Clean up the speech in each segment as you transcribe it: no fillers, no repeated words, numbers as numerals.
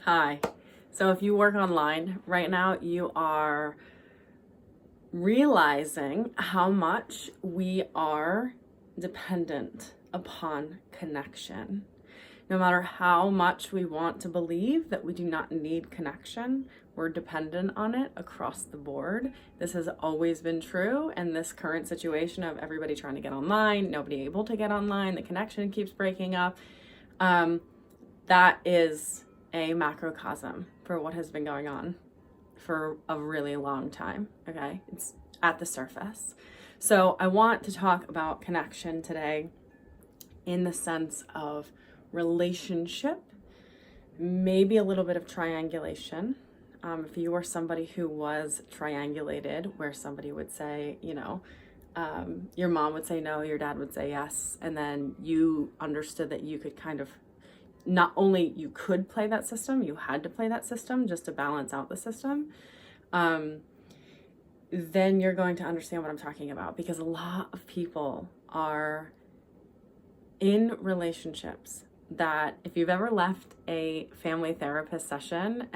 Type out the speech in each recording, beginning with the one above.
Hi. So if you work online right now, you are realizing how much we are dependent upon connection. No matter how much we want to believe that we do not need connection, we're dependent on it across the board. This has always been true, and this current situation of everybody trying to get online, nobody able to get online, the connection keeps breaking up, that is a macrocosm for what has been going on for a really long time, okay? It's at the surface. So I want to talk about connection today in the sense of relationship, maybe a little bit of triangulation. If you were somebody who was triangulated, where somebody would say, your mom would say no, your dad would say yes, and then you understood that you could kind of, not only you could play that system, you had to play that system just to balance out the system, then you're going to understand what I'm talking about, because a lot of people are in relationships that, if you've ever left a family therapist session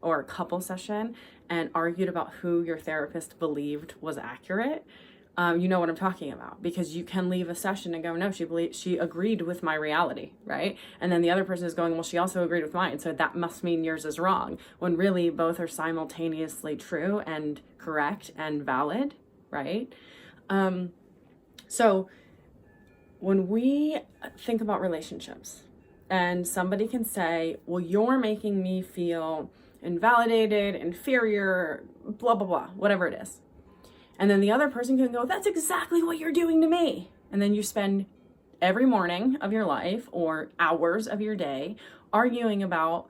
or a couple session and argued about who your therapist believed was accurate, you know what I'm talking about, because you can leave a session and go, no, she agreed with my reality, right? And then the other person is going, well, she also agreed with mine, so that must mean yours is wrong, when really both are simultaneously true and correct and valid, right? So when we think about relationships and somebody can say, well, you're making me feel invalidated, inferior, blah, blah, blah, whatever it is. And then the other person can go, that's exactly what you're doing to me. And then you spend every morning of your life or hours of your day arguing about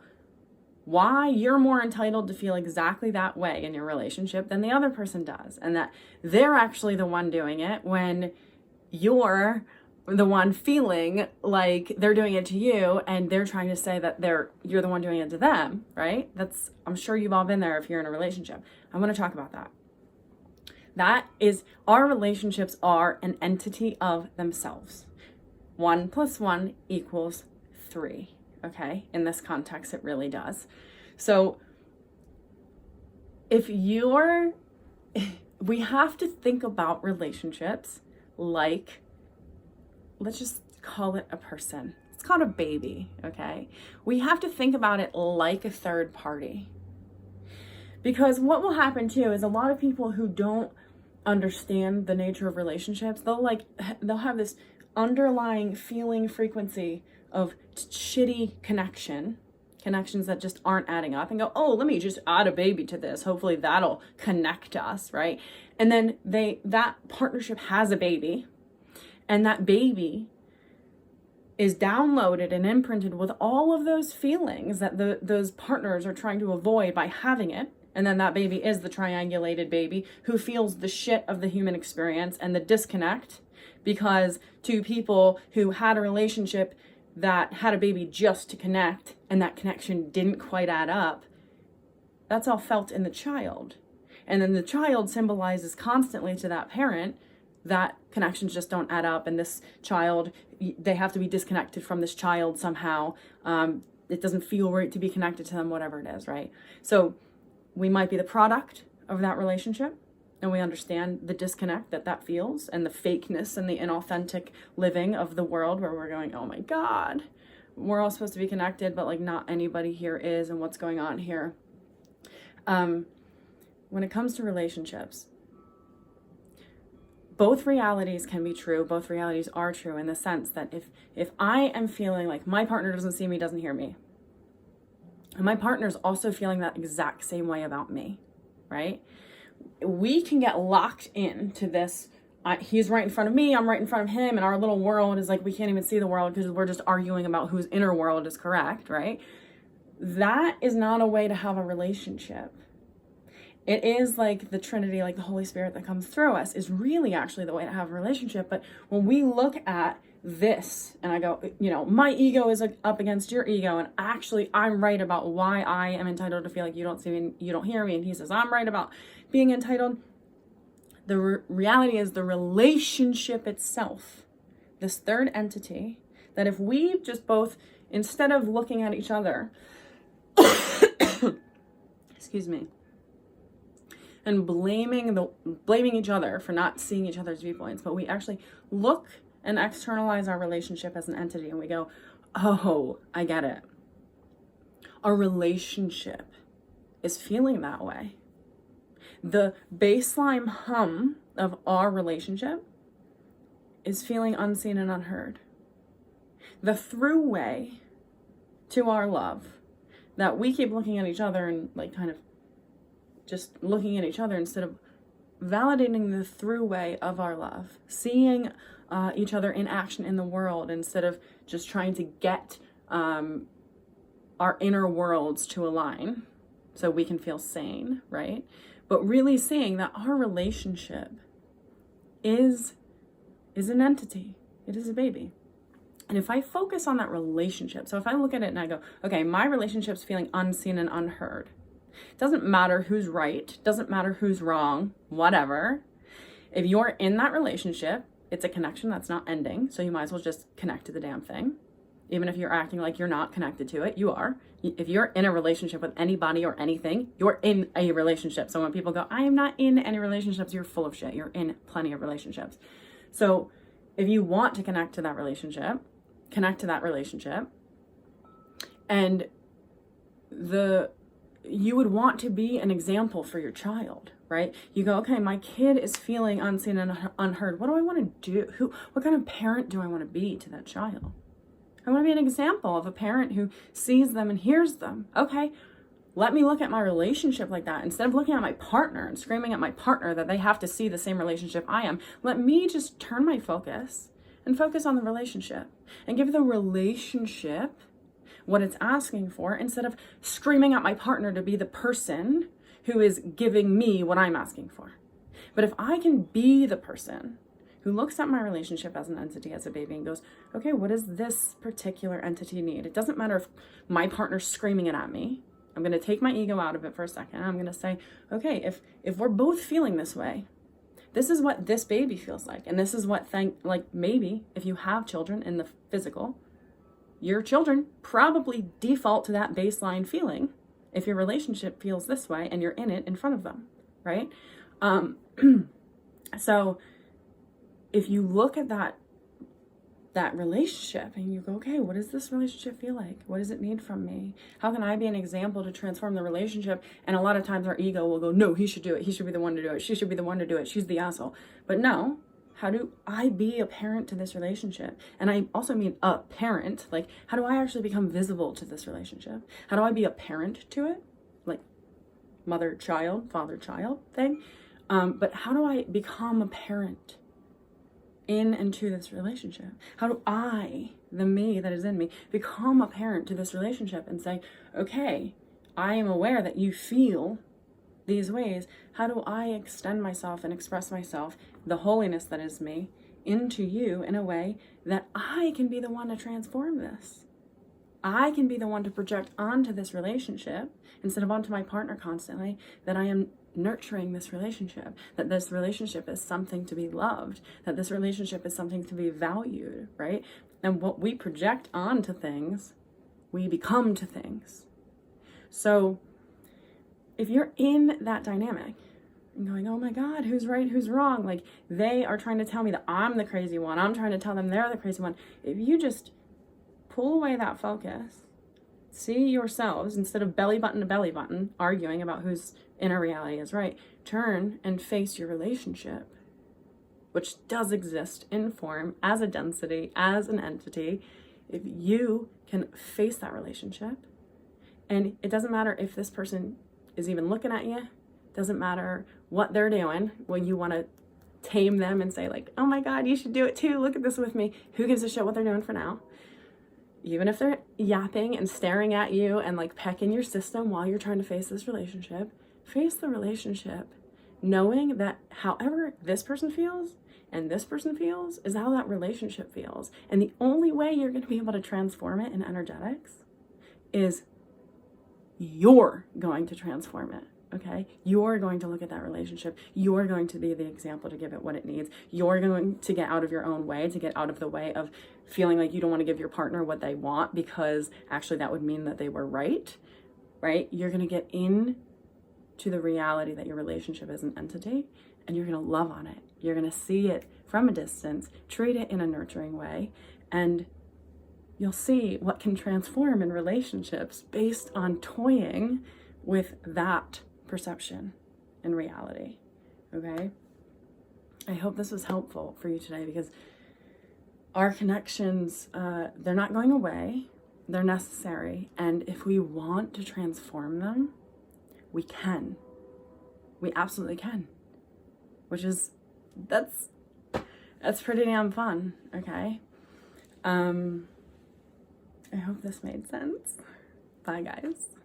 why you're more entitled to feel exactly that way in your relationship than the other person does. And that they're actually the one doing it when you're the one feeling like they're doing it to you, and they're trying to say that you're the one doing it to them, right? I'm sure you've all been there if you're in a relationship. I want to talk about that. That is, our relationships are an entity of themselves. 1 + 1 = 3, okay? In this context, it really does. So we have to think about relationships like, let's just call it a person. It's called a baby, okay? We have to think about it like a third party. Because what will happen too is a lot of people who don't understand the nature of relationships, they'll have this underlying feeling frequency of shitty connections that just aren't adding up, and go, oh, let me just add a baby to this. Hopefully that'll connect us, right? And then that partnership has a baby, and that baby is downloaded and imprinted with all of those feelings that those partners are trying to avoid by having it. And then that baby is the triangulated baby who feels the shit of the human experience and the disconnect, because two people who had a relationship that had a baby just to connect, and that connection didn't quite add up, that's all felt in the child. And then the child symbolizes constantly to that parent that connections just don't add up, and this child, they have to be disconnected from this child somehow. It doesn't feel right to be connected to them, whatever it is, right? So we might be the product of that relationship, and we understand the disconnect that feels, and the fakeness and the inauthentic living of the world, where we're going, oh my God, we're all supposed to be connected, but like not anybody here is, and what's going on here. When it comes to relationships, both realities can be true. Both realities are true in the sense that if I am feeling like my partner doesn't see me, doesn't hear me, and my partner's also feeling that exact same way about me, right? We can get locked into this, he's right in front of me, I'm right in front of him, and our little world is like, we can't even see the world because we're just arguing about whose inner world is correct, right? That is not a way to have a relationship. It is like the Trinity, like the Holy Spirit that comes through us is really actually the way to have a relationship. But when we look at this and I go, my ego is up against your ego, and actually I'm right about why I am entitled to feel like you don't see me, you don't hear me, and he says I'm right about being entitled. The reality is the relationship itself, this third entity, that if we just both, instead of looking at each other excuse me, and blaming each other for not seeing each other's viewpoints, but we actually look and externalize our relationship as an entity, and we go, oh, I get it. Our relationship is feeling that way. The baseline hum of our relationship is feeling unseen and unheard. The throughway to our love, that we keep looking at each other and like kind of just looking at each other instead of validating the throughway of our love, seeing each other in action in the world instead of just trying to get our inner worlds to align so we can feel sane, right? But really seeing that our relationship is an entity. It is a baby. And if I focus on that relationship, so if I look at it and I go, okay, my relationship's feeling unseen and unheard. It doesn't matter who's right, doesn't matter who's wrong, whatever. If you're in that relationship, it's a connection that's not ending, so you might as well just connect to the damn thing. Even if you're acting like you're not connected to it, you are. If you're in a relationship with anybody or anything, you're in a relationship. So when people go, I am not in any relationships, you're full of shit. You're in plenty of relationships. So if you want to connect to that relationship, and you would want to be an example for your child, right? You go, okay, my kid is feeling unseen and unheard. What do I want to do? What kind of parent do I want to be to that child? I want to be an example of a parent who sees them and hears them. Okay, let me look at my relationship like that. Instead of looking at my partner and screaming at my partner that they have to see the same relationship I am, let me just turn my focus and focus on the relationship and give the relationship what it's asking for instead of screaming at my partner to be the person who is giving me what I'm asking for. But if I can be the person who looks at my relationship as an entity, as a baby, and goes, okay, what does this particular entity need? It doesn't matter if my partner's screaming it at me. I'm going to take my ego out of it for a second. I'm going to say, okay, if we're both feeling this way, this is what this baby feels like. And this is what, maybe if you have children in the physical, your children probably default to that baseline feeling if your relationship feels this way and you're in it in front of them, right? So if you look at that relationship and you go, okay, what does this relationship feel like? What does it need from me? How can I be an example to transform the relationship? And a lot of times our ego will go, no, he should do it. He should be the one to do it. She should be the one to do it. She's the asshole. But no, how do I be a parent to this relationship? And I also mean a parent, like how do I actually become visible to this relationship? How do I be a parent to it? Like mother-child, father-child thing. But how do I become a parent in and to this relationship? How do I, the me that is in me, become a parent to this relationship and say, okay, I am aware that you feel these ways. How do I extend myself and express myself, the holiness that is me, into you in a way that I can be the one to transform this? I can be the one to project onto this relationship instead of onto my partner constantly that I am nurturing this relationship, that this relationship is something to be loved, that this relationship is something to be valued, right? And what we project onto things, we become to things. So if you're in that dynamic and going, oh my God, who's right, who's wrong? Like they are trying to tell me that I'm the crazy one. I'm trying to tell them they're the crazy one. If you just pull away that focus, see yourselves instead of belly button to belly button arguing about whose inner reality is right, turn and face your relationship, which does exist in form as a density, as an entity. If you can face that relationship, and it doesn't matter if this person is even looking at you, doesn't matter what they're doing, when you want to tame them and say like, oh my God, you should do it too, look at this with me. Who gives a shit what they're doing for now? Even if they're yapping and staring at you and like pecking your system while you're trying to face this relationship, face the relationship, knowing that however this person feels and this person feels is how that relationship feels. And the only way you're going to be able to transform it in energetics is you're going to transform it. Okay, you're going to look at that relationship. You're going to be the example to give it what it needs. You're going to get out of your own way, to get out of the way of feeling like you don't want to give your partner what they want because actually that would mean that they were right. right? You're going to get in to the reality that your relationship is an entity, and you're going to love on it. You're going to see it from a distance, treat it in a nurturing way, and you'll see what can transform in relationships based on toying with that perception in reality, okay? I hope this was helpful for you today, because our connections, they're not going away. They're necessary. And if we want to transform them, we can. We absolutely can. Which is, that's pretty damn fun, okay? I hope this made sense. Bye, guys.